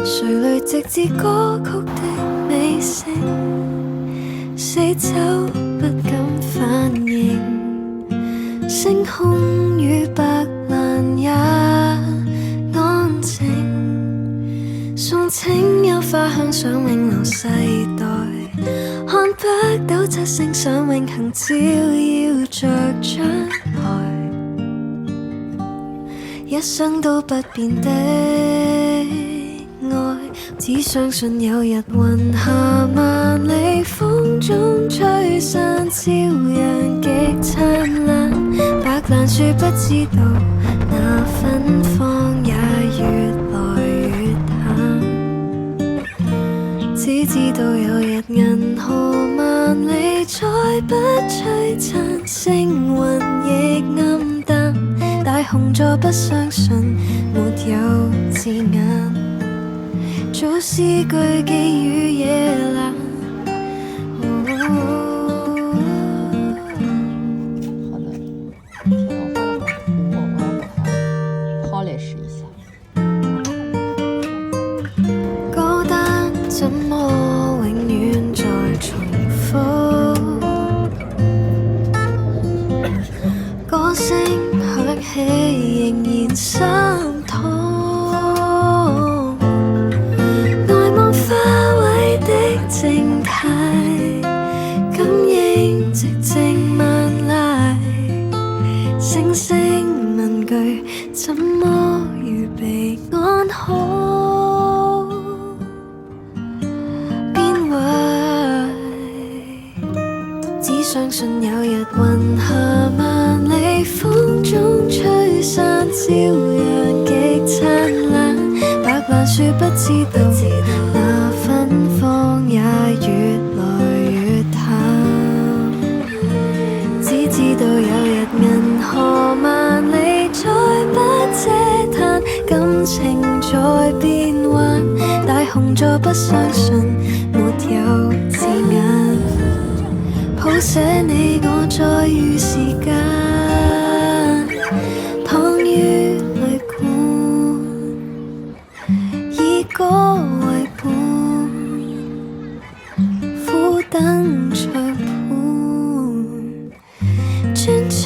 誰淚直至歌曲的尾聲，死走不敢反應，星空與白蘭也安靜，送情有花香想永留世代，看北斗七星想永恆照耀着將來，一生都不變的愛，只相信有日雲下萬里風中吹散，朝陽極燦爛，白蘭樹不知道那芬芳也越來越淡，只知道有日銀河萬里再不璀璨，星雲亦暗淡，大熊座不相信沒有字眼，做詩句寄予夜闌。好的，我试一下。歌單怎麼永遠在重複？歌聲響起仍然心痛。靜態感應寂靜萬籟，星星問句怎麼預備安好？邊位只相信有日雲下萬里風中吹散，朝陽極燦爛，白蘭樹不知道那芬芳也越來越淡，只知道有日銀河萬里再不嗟嘆，感情在變幻，大熊座不相信沒有字眼，譜寫你我再遇時間，躺於旅館以歌為伴，苦等唱盤，轉出。